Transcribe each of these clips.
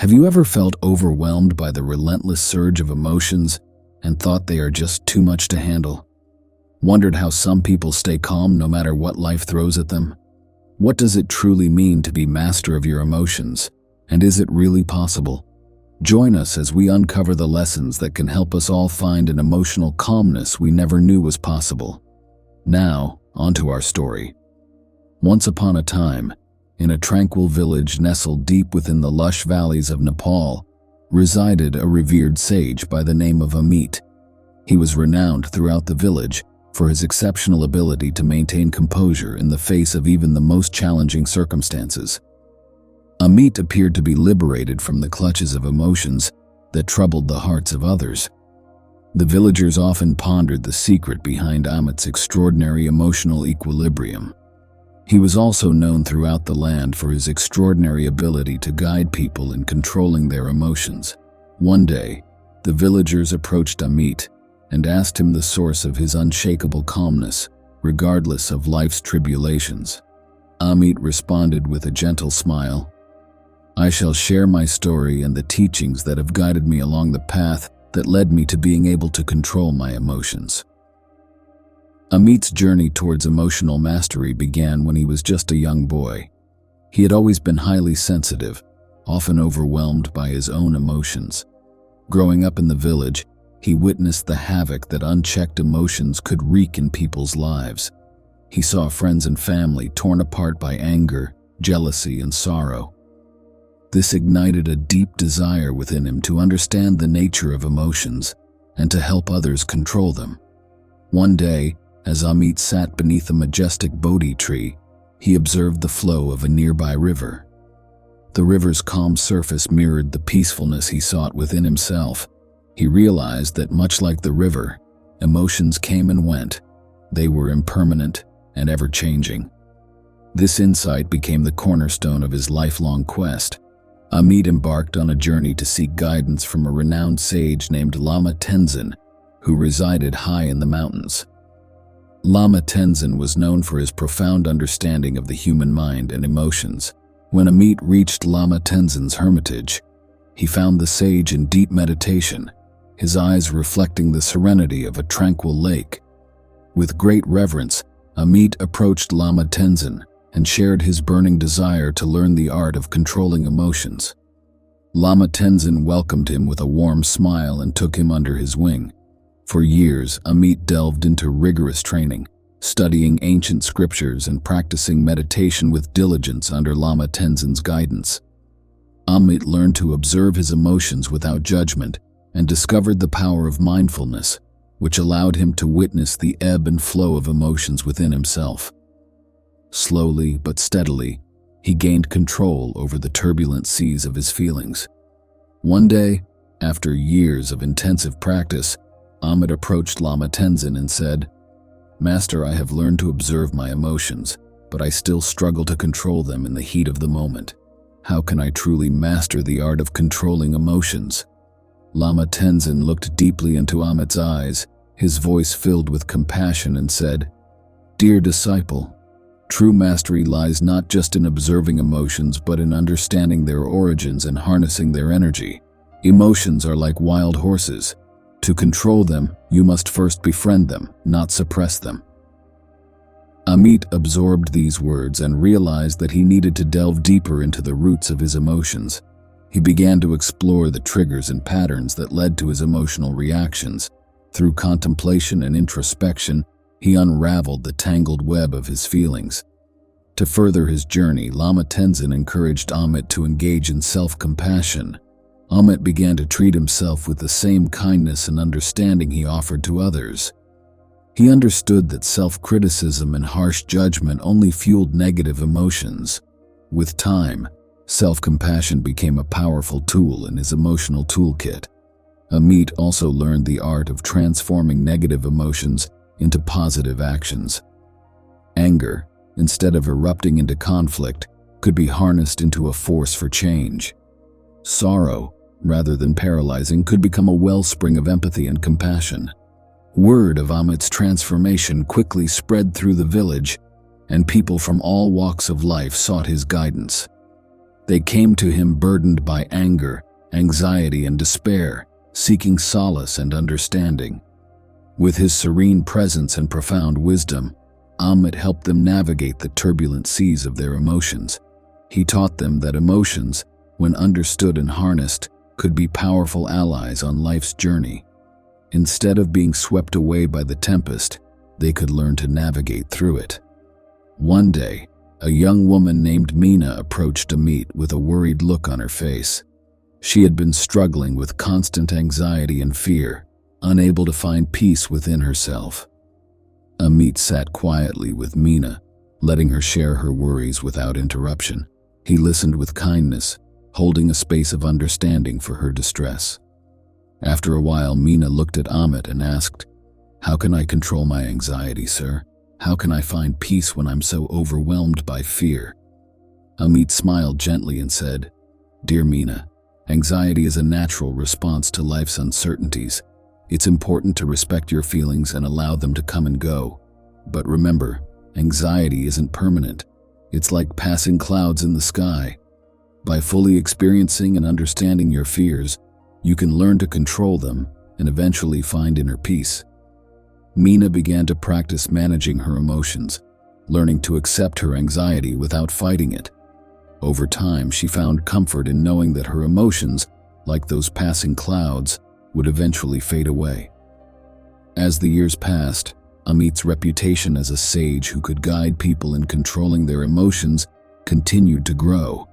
Have you ever felt overwhelmed by the relentless surge of emotions and thought they are just too much to handle? Wondered how some people stay calm no matter what life throws at them? What does it truly mean to be master of your emotions, and is it really possible? Join us as we uncover the lessons that can help us all find an emotional calmness we never knew was possible. Now, onto our story. Once upon a time, in a tranquil village nestled deep within the lush valleys of Nepal, resided a revered sage by the name of Amit. He was renowned throughout the village for his exceptional ability to maintain composure in the face of even the most challenging circumstances. Amit appeared to be liberated from the clutches of emotions that troubled the hearts of others. The villagers often pondered the secret behind Amit's extraordinary emotional equilibrium. He was also known throughout the land for his extraordinary ability to guide people in controlling their emotions. One day, the villagers approached Amit and asked him the source of his unshakable calmness, regardless of life's tribulations. Amit responded with a gentle smile, "I shall share my story and the teachings that have guided me along the path that led me to being able to control my emotions." Amit's journey towards emotional mastery began when he was just a young boy. He had always been highly sensitive, often overwhelmed by his own emotions. Growing up in the village, he witnessed the havoc that unchecked emotions could wreak in people's lives. He saw friends and family torn apart by anger, jealousy, and sorrow. This ignited a deep desire within him to understand the nature of emotions and to help others control them. One day, as Amit sat beneath a majestic Bodhi tree, he observed the flow of a nearby river. The river's calm surface mirrored the peacefulness he sought within himself. He realized that much like the river, emotions came and went. They were impermanent and ever-changing. This insight became the cornerstone of his lifelong quest. Amit embarked on a journey to seek guidance from a renowned sage named Lama Tenzin, who resided high in the mountains. Lama Tenzin was known for his profound understanding of the human mind and emotions. When Amit reached Lama Tenzin's hermitage, he found the sage in deep meditation, his eyes reflecting the serenity of a tranquil lake. With great reverence, Amit approached Lama Tenzin and shared his burning desire to learn the art of controlling emotions. Lama Tenzin welcomed him with a warm smile and took him under his wing. For years, Amit delved into rigorous training, studying ancient scriptures and practicing meditation with diligence under Lama Tenzin's guidance. Amit learned to observe his emotions without judgment and discovered the power of mindfulness, which allowed him to witness the ebb and flow of emotions within himself. Slowly but steadily, he gained control over the turbulent seas of his feelings. One day, after years of intensive practice, Amit approached Lama Tenzin and said, "Master, I have learned to observe my emotions, but I still struggle to control them in the heat of the moment. How can I truly master the art of controlling emotions?" Lama Tenzin looked deeply into Amit's eyes, his voice filled with compassion, and said, "Dear disciple, true mastery lies not just in observing emotions but in understanding their origins and harnessing their energy. Emotions are like wild horses. To control them, you must first befriend them, not suppress them." Amit absorbed these words and realized that he needed to delve deeper into the roots of his emotions. He began to explore the triggers and patterns that led to his emotional reactions. Through contemplation and introspection, he unraveled the tangled web of his feelings. To further his journey, Lama Tenzin encouraged Amit to engage in self-compassion. Amit began to treat himself with the same kindness and understanding he offered to others. He understood that self-criticism and harsh judgment only fueled negative emotions. With time, self-compassion became a powerful tool in his emotional toolkit. Amit also learned the art of transforming negative emotions into positive actions. Anger, instead of erupting into conflict, could be harnessed into a force for change. Sorrow, rather than paralyzing, could become a wellspring of empathy and compassion. Word of Amit's transformation quickly spread through the village, and people from all walks of life sought his guidance. They came to him burdened by anger, anxiety, and despair, seeking solace and understanding. With his serene presence and profound wisdom, Amit helped them navigate the turbulent seas of their emotions. He taught them that emotions, when understood and harnessed, could be powerful allies on life's journey. Instead of being swept away by the tempest, they could learn to navigate through it. One day, a young woman named Meena approached Amit with a worried look on her face. She had been struggling with constant anxiety and fear, unable to find peace within herself. Amit sat quietly with Meena, letting her share her worries without interruption. He listened with kindness, holding a space of understanding for her distress. After a while, Meena looked at Amit and asked, "How can I control my anxiety, sir? How can I find peace when I'm so overwhelmed by fear?" Amit smiled gently and said, "Dear Meena, anxiety is a natural response to life's uncertainties. It's important to respect your feelings and allow them to come and go. But remember, anxiety isn't permanent. It's like passing clouds in the sky. By fully experiencing and understanding your fears, you can learn to control them and eventually find inner peace." Meena began to practice managing her emotions, learning to accept her anxiety without fighting it. Over time, she found comfort in knowing that her emotions, like those passing clouds, would eventually fade away. As the years passed, Amit's reputation as a sage who could guide people in controlling their emotions continued to grow.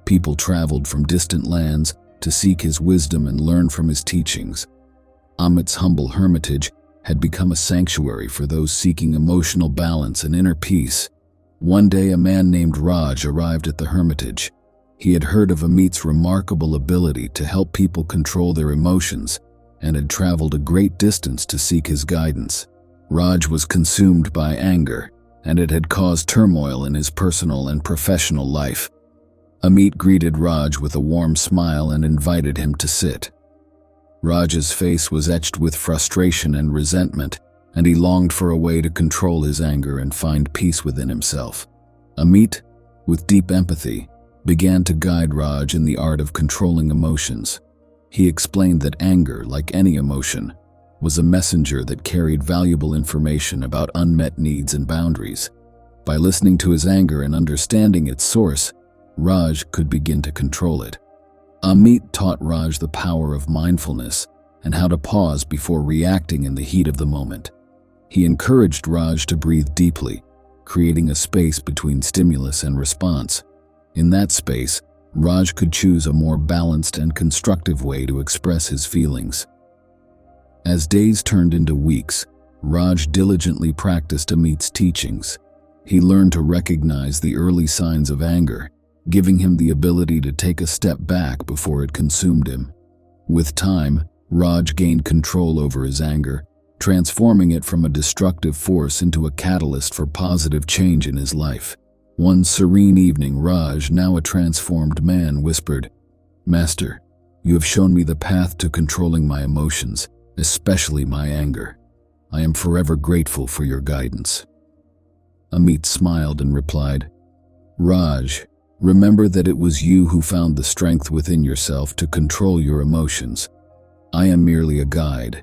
People traveled from distant lands to seek his wisdom and learn from his teachings. Amit's humble hermitage had become a sanctuary for those seeking emotional balance and inner peace. One day, a man named Raj arrived at the hermitage. He had heard of Amit's remarkable ability to help people control their emotions and had traveled a great distance to seek his guidance. Raj was consumed by anger, and it had caused turmoil in his personal and professional life. Amit greeted Raj with a warm smile and invited him to sit. Raj's face was etched with frustration and resentment, and he longed for a way to control his anger and find peace within himself. Amit, with deep empathy, began to guide Raj in the art of controlling emotions. He explained that anger, like any emotion, was a messenger that carried valuable information about unmet needs and boundaries. By listening to his anger and understanding its source, Raj could begin to control it. Amit taught Raj the power of mindfulness and how to pause before reacting in the heat of the moment. He encouraged Raj to breathe deeply, creating a space between stimulus and response. In that space, Raj could choose a more balanced and constructive way to express his feelings. As days turned into weeks, Raj diligently practiced Amit's teachings. He learned to recognize the early signs of anger, giving him the ability to take a step back before it consumed him. With time, Raj gained control over his anger, transforming it from a destructive force into a catalyst for positive change in his life. One serene evening, Raj, now a transformed man, whispered, "Master, you have shown me the path to controlling my emotions, especially my anger. I am forever grateful for your guidance." Amit smiled and replied, "Raj, remember that it was you who found the strength within yourself to control your emotions. I am merely a guide.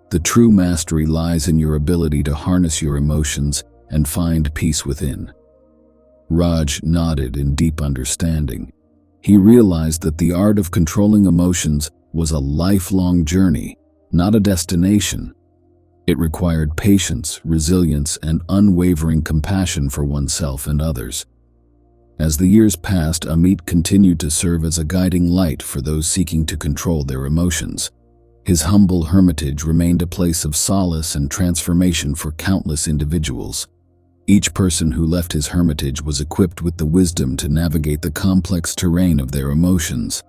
The true mastery lies in your ability to harness your emotions and find peace within." Raj nodded in deep understanding. He realized that the art of controlling emotions was a lifelong journey, not a destination. It required patience, resilience, and unwavering compassion for oneself and others. As the years passed, Amit continued to serve as a guiding light for those seeking to control their emotions. His humble hermitage remained a place of solace and transformation for countless individuals. Each person who left his hermitage was equipped with the wisdom to navigate the complex terrain of their emotions.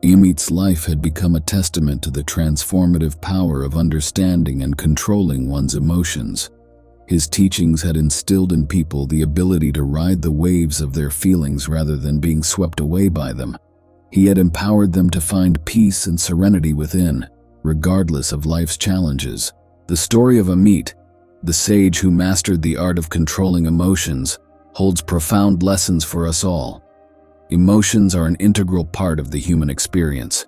Amit's life had become a testament to the transformative power of understanding and controlling one's emotions. His teachings had instilled in people the ability to ride the waves of their feelings rather than being swept away by them. He had empowered them to find peace and serenity within, regardless of life's challenges. The story of Amit, the sage who mastered the art of controlling emotions, holds profound lessons for us all. Emotions are an integral part of the human experience.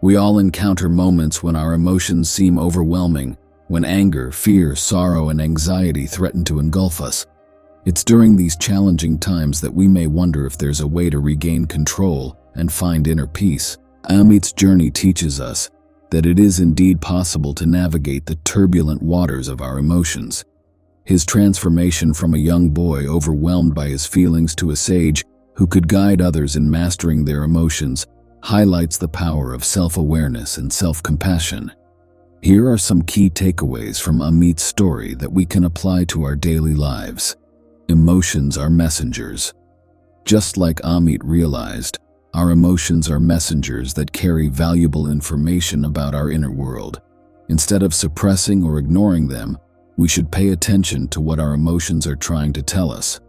We all encounter moments when our emotions seem overwhelming, when anger, fear, sorrow, and anxiety threaten to engulf us. It's during these challenging times that we may wonder if there's a way to regain control and find inner peace. Amit's journey teaches us that it is indeed possible to navigate the turbulent waters of our emotions. His transformation from a young boy overwhelmed by his feelings to a sage who could guide others in mastering their emotions highlights the power of self-awareness and self-compassion. Here are some key takeaways from Amit's story that we can apply to our daily lives. Emotions are messengers. Just like Amit realized, our emotions are messengers that carry valuable information about our inner world. Instead of suppressing or ignoring them, we should pay attention to what our emotions are trying to tell us.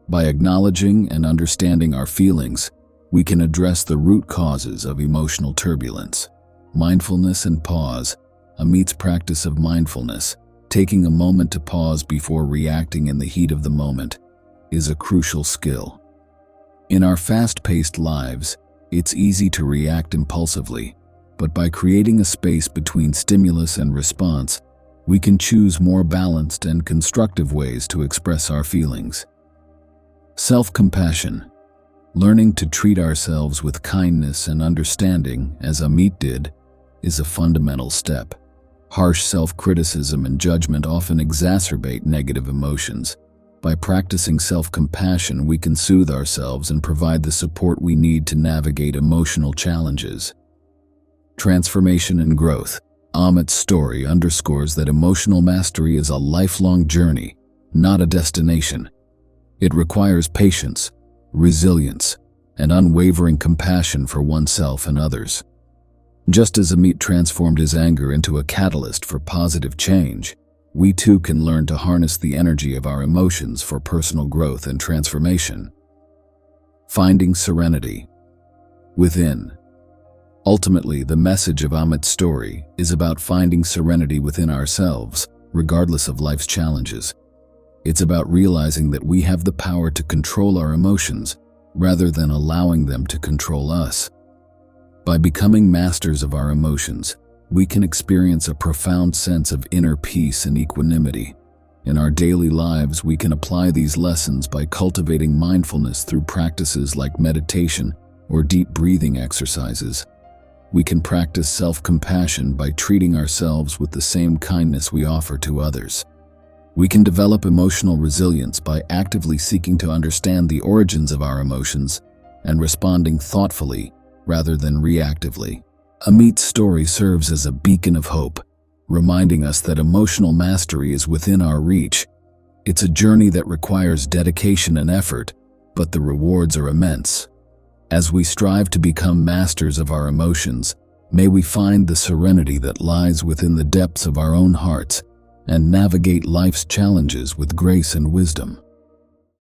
By acknowledging and understanding our feelings, we can address the root causes of emotional turbulence. Mindfulness and pause. Amit's practice of mindfulness, taking a moment to pause before reacting in the heat of the moment, is a crucial skill. In our fast-paced lives, it's easy to react impulsively, but by creating a space between stimulus and response, we can choose more balanced and constructive ways to express our feelings. Self-compassion. Learning to treat ourselves with kindness and understanding, as Amit did, is a fundamental step. Harsh self-criticism and judgment often exacerbate negative emotions. By practicing self-compassion, we can soothe ourselves and provide the support we need to navigate emotional challenges. Transformation and growth. Amit's story underscores that emotional mastery is a lifelong journey, not a destination. It requires patience, resilience, and unwavering compassion for oneself and others. Just as Amit transformed his anger into a catalyst for positive change, we too can learn to harness the energy of our emotions for personal growth and transformation. Finding serenity within. Ultimately, the message of Amit's story is about finding serenity within ourselves, regardless of life's challenges. It's about realizing that we have the power to control our emotions rather than allowing them to control us. By becoming masters of our emotions, we can experience a profound sense of inner peace and equanimity. In our daily lives, we can apply these lessons by cultivating mindfulness through practices like meditation or deep breathing exercises. We can practice self-compassion by treating ourselves with the same kindness we offer to others. We can develop emotional resilience by actively seeking to understand the origins of our emotions and responding thoughtfully rather than reactively. Amit's story serves as a beacon of hope, reminding us that emotional mastery is within our reach. It's a journey that requires dedication and effort, but the rewards are immense. As we strive to become masters of our emotions, may we find the serenity that lies within the depths of our own hearts and navigate life's challenges with grace and wisdom.